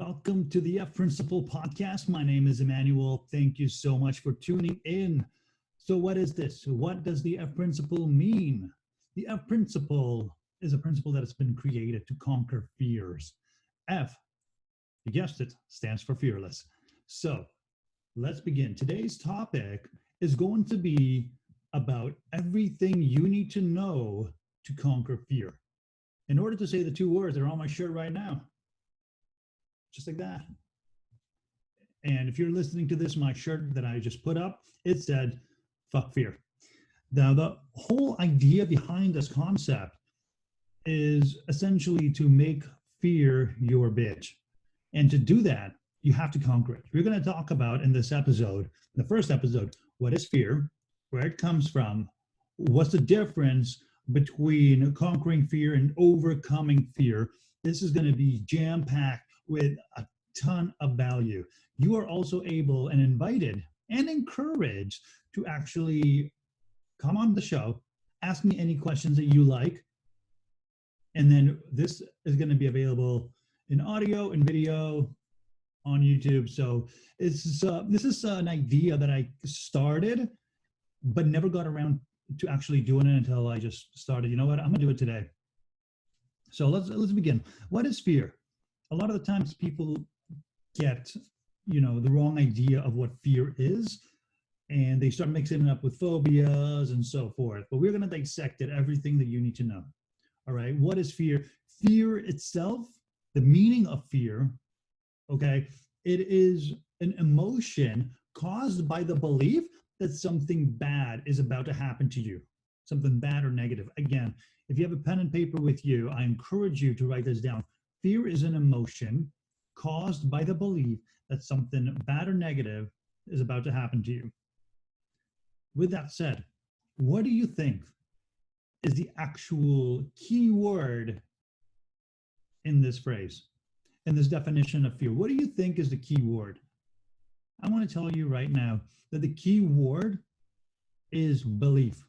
Welcome to the F Principle podcast. My name is Emanuel. Thank you so much for tuning in. So, what is this? What does the F Principle mean? The F Principle is a principle that has been created to conquer fears. F, you guessed it, stands for fearless. So, let's begin. Today's topic is going to be about everything you need to know to conquer fear. In order to say the two words that are on my shirt right now, just like that. And if you're listening to this, my shirt that I just put up, it said, fuck fear. Now, the whole idea behind this concept is essentially to make fear your bitch. And to do that, you have to conquer it. We're going to talk about in this episode, the first episode, what is fear, where it comes from, what's the difference between conquering fear and overcoming fear. This is going to be jam-packed with a ton of value. You are also able and invited and encouraged to actually come on the show, ask me any questions that you like, and then this is going to be available in audio and video on YouTube. So this is an idea that I started, but never got around to actually doing it until I just started. You know what? I'm gonna do it today. So let's begin. What is fear? A lot of the times people get, the wrong idea of what fear is, and they start mixing it up with phobias and so forth. But we're going to dissect it, everything that you need to know. All right. What is fear? Fear itself, the meaning of fear, okay, it is an emotion caused by the belief that something bad is about to happen to you, something bad or negative. Again, if you have a pen and paper with you, I encourage you to write this down. Fear is an emotion caused by the belief that something bad or negative is about to happen to you. With that said, what do you think is the actual key word in this phrase, in this definition of fear? What do you think is the key word? I want to tell you right now that the key word is belief.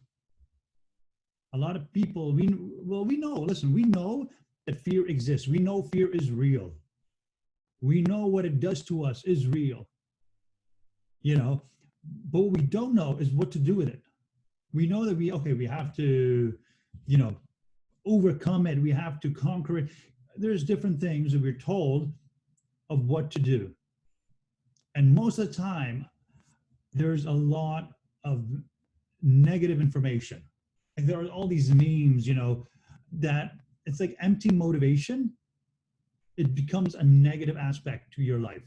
A lot of people, we know that fear exists. We know fear is real. We know what it does to us is real. But what we don't know is what to do with it. We know that we have to, overcome it. We have to conquer it. There's different things that we're told of what to do. And most of the time, there's a lot of negative information. Like there are all these memes, that it's like empty motivation. It becomes a negative aspect to your life.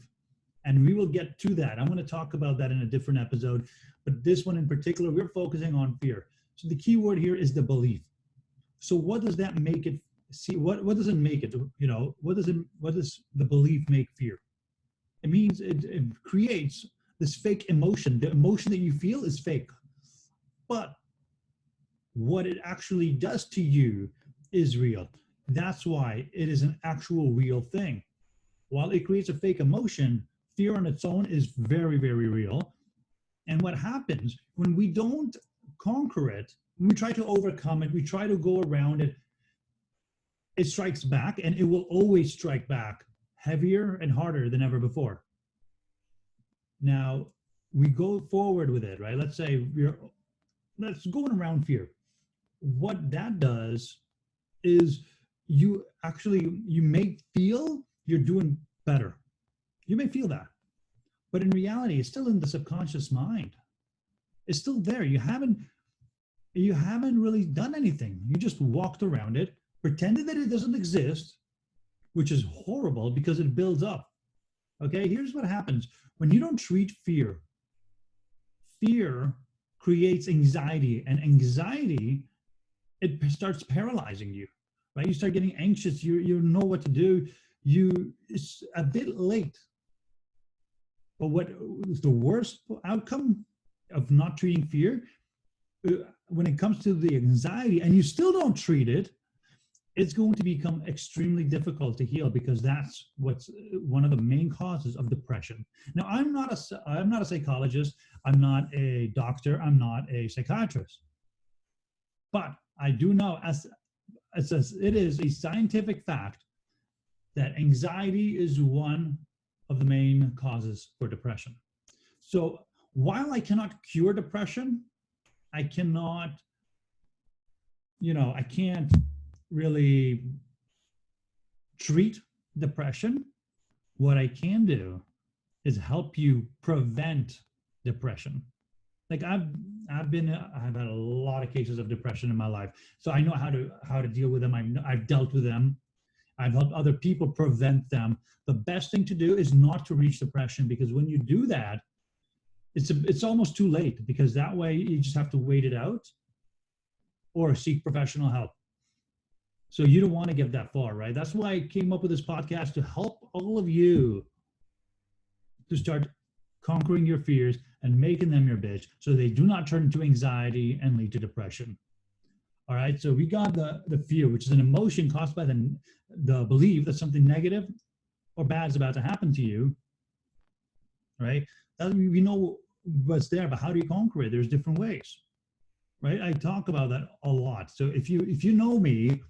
And we will get to that. I'm going to talk about that in a different episode. But this one in particular, we're focusing on fear. So the key word here is the belief. So what does that make it? See, what does it make it? What does the belief make fear? It means it creates this fake emotion. The emotion that you feel is fake. But what it actually does to you is real. That's why it is an actual real thing. While it creates a fake emotion, fear on its own is very, very real. And what happens when we don't conquer it, when we try to overcome it, we try to go around it, it strikes back, and it will always strike back heavier and harder than ever before. Now, we go forward with it, right? Let's say let's go around fear. What that does is you may feel you're doing better. You may feel that. But in reality, it's still in the subconscious mind. It's still there. You haven't really done anything. You just walked around it, pretended that it doesn't exist, which is horrible because it builds up. Okay, here's what happens. When you don't treat fear, fear creates anxiety, and anxiety, it starts paralyzing you, right? You start getting anxious. You know what to do. It's a bit late. But what is the worst outcome of not treating fear? When it comes to the anxiety and you still don't treat it, it's going to become extremely difficult to heal, because that's what's one of the main causes of depression. Now, I'm not a psychologist. I'm not a doctor. I'm not a psychiatrist. But I do know, as it is a scientific fact, that anxiety is one of the main causes for depression. So while I cannot cure depression, I cannot, I can't really treat depression. What I can do is help you prevent depression. Like I've had a lot of cases of depression in my life, so I know how to deal with them. I've dealt with them. I've helped other people prevent them. The best thing to do is not to reach depression, because when you do that, it's almost too late, because that way you just have to wait it out or seek professional help. So you don't want to get that far, right? That's why I came up with this podcast, to help all of you to start conquering your fears and making them your bitch, so they do not turn into anxiety and lead to depression. All right, so we got the fear, which is an emotion caused by the belief that something negative or bad is about to happen to you, right? We know what's there, but how do you conquer it? There's different ways, right? I talk about that a lot. So if you know me,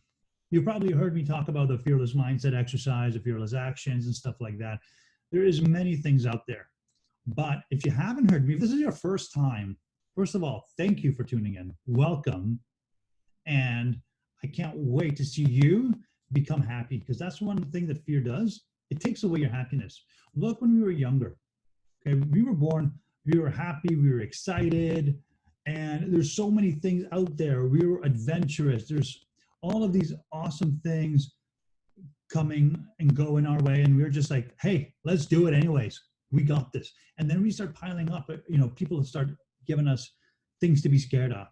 you probably heard me talk about the fearless mindset exercise, the fearless actions, and stuff like that. There is many things out there. But if you haven't heard me, if this is your first time, first of all, thank you for tuning in. Welcome. And I can't wait to see you become happy, because that's one thing that fear does. It takes away your happiness. Look, when we were younger, okay, we were born, we were happy, we were excited, and there's so many things out there. We were adventurous. There's all of these awesome things coming and going our way, and we were just like, hey, let's do it anyways. We got this. And then we start piling up, people start giving us things to be scared of.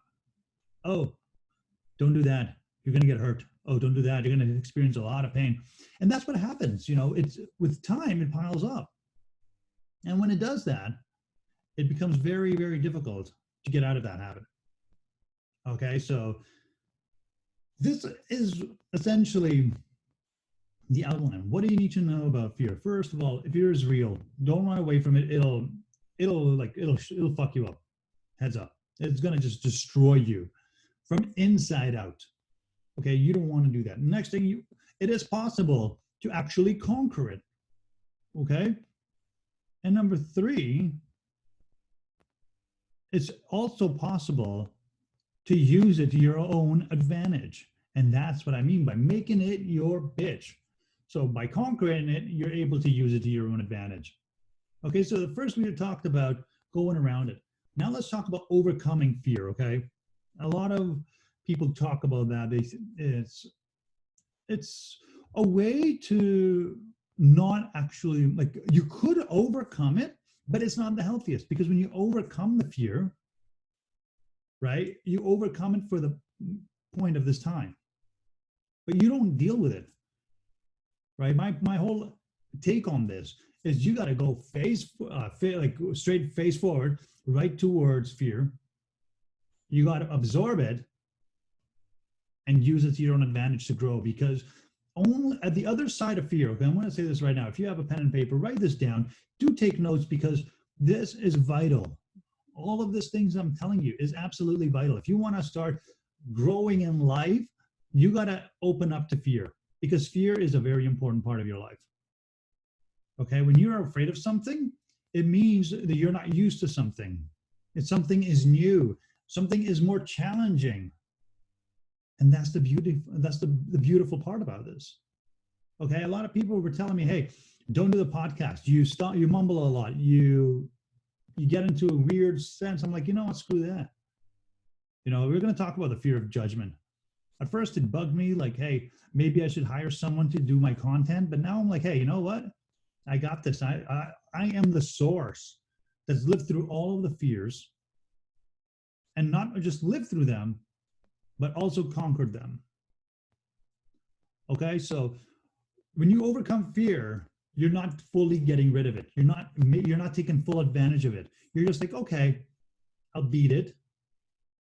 Oh, don't do that, you're going to get hurt. Oh, don't do that, you're going to experience a lot of pain. And that's what happens. It's with time, it piles up. And when it does that, it becomes very, very difficult to get out of that habit. Okay, so this is essentially the outline. What do you need to know about fear? First of all, fear is real. Don't run away from it. It'll fuck you up. Heads up. It's going to just destroy you from inside out. Okay, you don't want to do that. Next thing, it is possible to actually conquer it. Okay? And number 3, it's also possible to use it to your own advantage. And that's what I mean by making it your bitch. So by conquering it, you're able to use it to your own advantage. Okay, so the first we talked about going around it. Now let's talk about overcoming fear, okay? A lot of people talk about that. It's a way to not actually, like, you could overcome it, but it's not the healthiest, because when you overcome the fear, right, you overcome it for the point of this time, but you don't deal with it, right? My whole take on this is you got to go straight face forward, right towards fear. You got to absorb it and use it to your own advantage to grow, because only at the other side of fear, okay, I'm going to say this right now. If you have a pen and paper, write this down. Do take notes, because this is vital. All of these things I'm telling you is absolutely vital. If you want to start growing in life, you got to open up to fear, because fear is a very important part of your life. Okay, when you're afraid of something, it means that you're not used to something. If something is new, something is more challenging. And that's the beauty. That's the beautiful part about this. Okay, a lot of people were telling me, "Hey, don't do the podcast. You mumble a lot. You get into a weird sense." I'm like, you know what? Screw that. We're going to talk about the fear of judgment. At first, it bugged me, like, hey, maybe I should hire someone to do my content. But now I'm like, hey, you know what? I got this. I am the source that's lived through all of the fears, and not just lived through them, but also conquered them. Okay, so when you overcome fear, you're not fully getting rid of it. You're not taking full advantage of it. You're just like, okay, I'll beat it,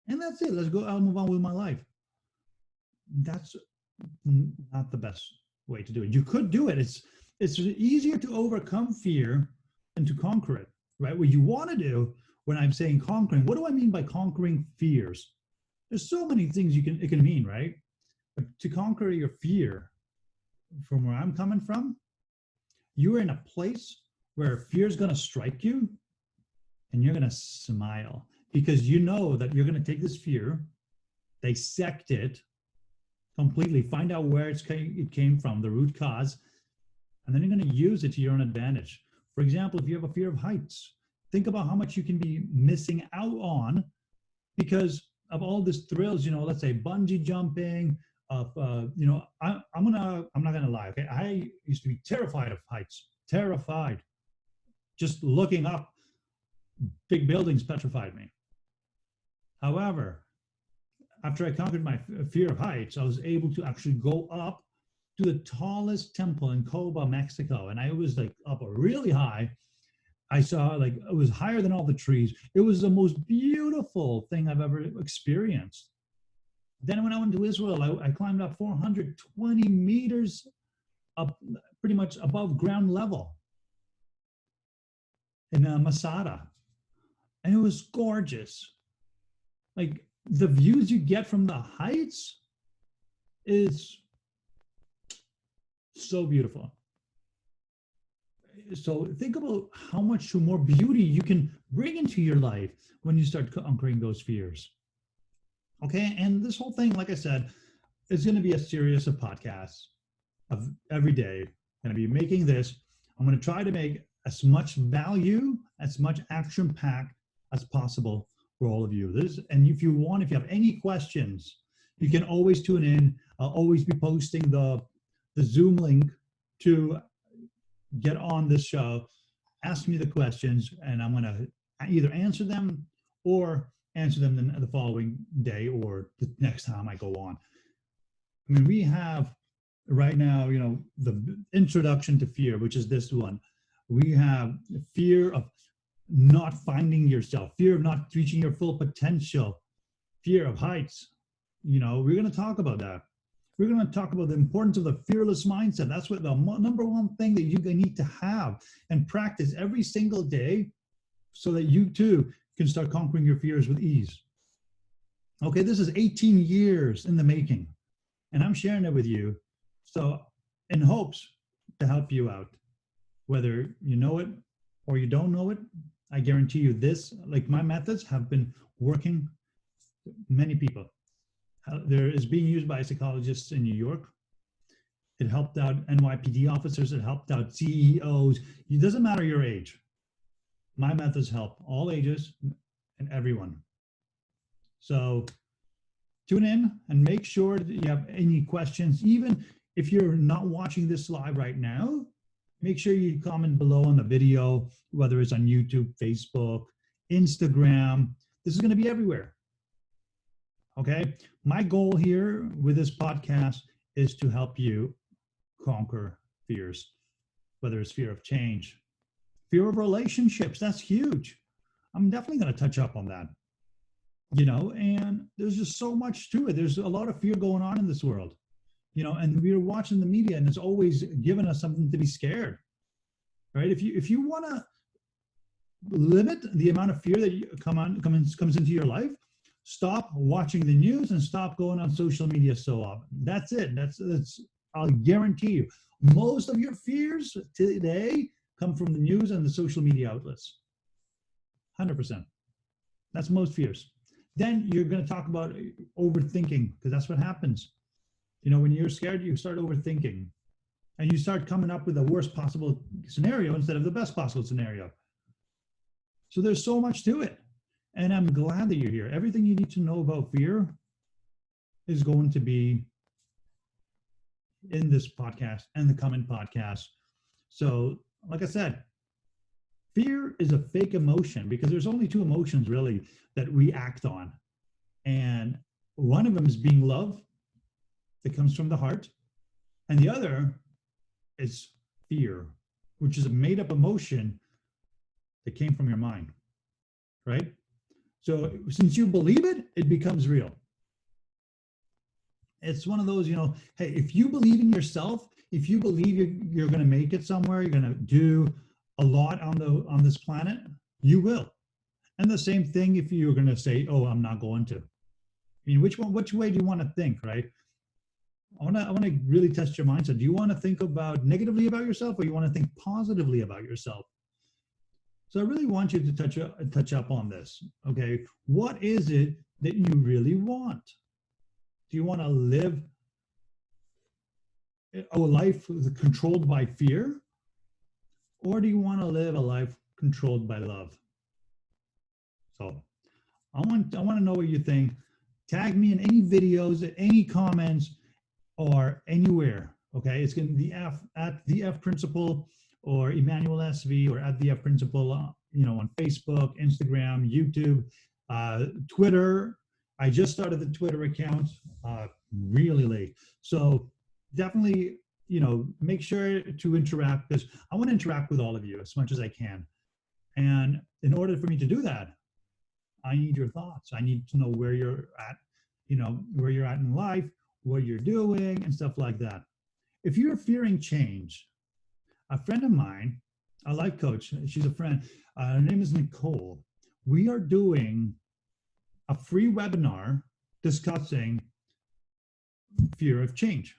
and that's it. Let's go. I'll move on with my life. That's not the best way to do it. You could do it. It's easier to overcome fear than to conquer it, right? What you want to do, when I'm saying conquering, what do I mean by conquering fears? There's so many things it can mean, right? But to conquer your fear, from where I'm coming from, you're in a place where fear is going to strike you and you're going to smile because you know that you're going to take this fear, dissect it completely, find out where it came from, the root cause, and then you're going to use it to your own advantage. For example, if you have a fear of heights, think about how much you can be missing out on because of all this thrills, let's say bungee jumping, I'm not gonna lie, okay? I used to be terrified of heights, terrified. Just looking up big buildings petrified me. However, after I conquered my fear of heights, I was able to actually go up to the tallest temple in Coba, Mexico. And I was like up really high. I saw like it was higher than all the trees. It was the most beautiful thing I've ever experienced. Then when I went to Israel, I climbed up 420 meters up, pretty much above ground level in Masada. And it was gorgeous. Like the views you get from the heights is so beautiful. So think about how much more beauty you can bring into your life when you start conquering those fears. Okay, and this whole thing, like I said, is going to be a series of podcasts of every day. I'm going to be making this. I'm going to try to make as much value, as much action-packed as possible for all of you. And if you have any questions, you can always tune in. I'll always be posting the Zoom link to get on this show, ask me the questions, and I'm going to either answer them or answer them the following day or the next time I go on. I mean, we have right now, the introduction to fear, which is this one. We have fear of not finding yourself, fear of not reaching your full potential, fear of heights. We're going to talk about that. We're going to talk about the importance of the fearless mindset. That's what the number one thing that you need to have and practice every single day so that you too can start conquering your fears with ease. Okay, this is 18 years in the making, and I'm sharing it with you. So in hopes to help you out, whether you know it or you don't know it, I guarantee you this, like my methods have been working for many people. There is being used by psychologists in New York. It helped out NYPD officers. It helped out CEOs. It doesn't matter your age. My methods help all ages and everyone. So tune in and make sure that you have any questions. Even if you're not watching this live right now, make sure you comment below on the video, whether it's on YouTube, Facebook, Instagram. This is going to be everywhere. Okay, my goal here with this podcast is to help you conquer fears, whether it's fear of change, fear of relationships. That's huge. I'm definitely going to touch up on that. And there's just so much to it. There's a lot of fear going on in this world, and we're watching the media and it's always giving us something to be scared, right? If you want to limit the amount of fear that comes into your life, stop watching the news and stop going on social media so often. That's it. That's I'll guarantee you. Most of your fears today come from the news and the social media outlets. 100%. That's most fears. Then you're going to talk about overthinking, because that's what happens. When you're scared, you start overthinking. And you start coming up with the worst possible scenario instead of the best possible scenario. So there's so much to it. And I'm glad that you're here. Everything you need to know about fear is going to be in this podcast and the coming podcast. So, like I said, fear is a fake emotion because there's only two emotions really that we act on. And one of them is being love that comes from the heart. And the other is fear, which is a made up emotion that came from your mind, right? So since you believe it, it becomes real. It's one of those, hey, if you believe in yourself, if you believe you're going to make it somewhere, you're going to do a lot on this planet, you will. And the same thing if you're going to say, oh, I'm not going to. I mean, which way do you want to think, right? I want to really test your mindset. Do you want to think about negatively about yourself, or you want to think positively about yourself? So I really want you to touch up on this. Okay, what is it that you really want? Do you want to live a life controlled by fear, or do you want to live a life controlled by love? So I want to know what you think. Tag me in any videos, any comments, or anywhere. Okay, it's going to be at the F Principle, or Emanuel SV, or at the F Principle. On Facebook, Instagram, YouTube, Twitter. I just started the Twitter account really late, so definitely make sure to interact, because I want to interact with all of you as much as I can. And in order for me to do that, I need your thoughts. I need to know where you're at, where you're at in life, what you're doing, and stuff like that. If you're fearing change, a friend of mine, a life coach, she's a friend, her name is Nicole. We are doing a free webinar discussing fear of change.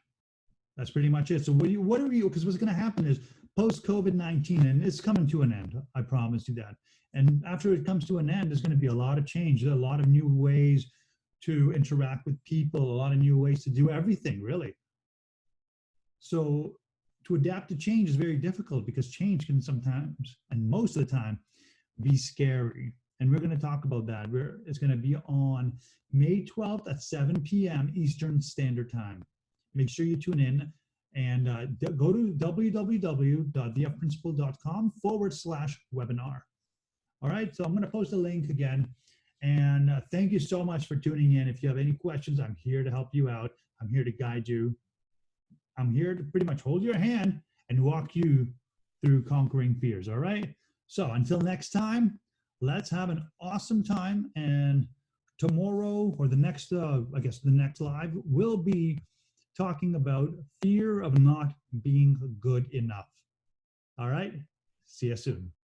That's pretty much it. So what are you, because what's going to happen is post-COVID-19, and it's coming to an end, I promise you that. And after it comes to an end, there's going to be a lot of change, a lot of new ways to interact with people, a lot of new ways to do everything, really. So to adapt to change is very difficult, because change can sometimes, and most of the time, be scary. And we're going to talk about that. It's going to be on May 12th at 7 p.m. Eastern Standard Time. Make sure you tune in, and go to www.thefprinciple.com/webinar. All right, so I'm going to post a link again. And thank you so much for tuning in. If you have any questions, I'm here to help you out. I'm here to guide you. I'm here to pretty much hold your hand and walk you through conquering fears, all right? So until next time, let's have an awesome time. And tomorrow, or the next, I guess the next live, will be talking about fear of not being good enough. All right, see you soon.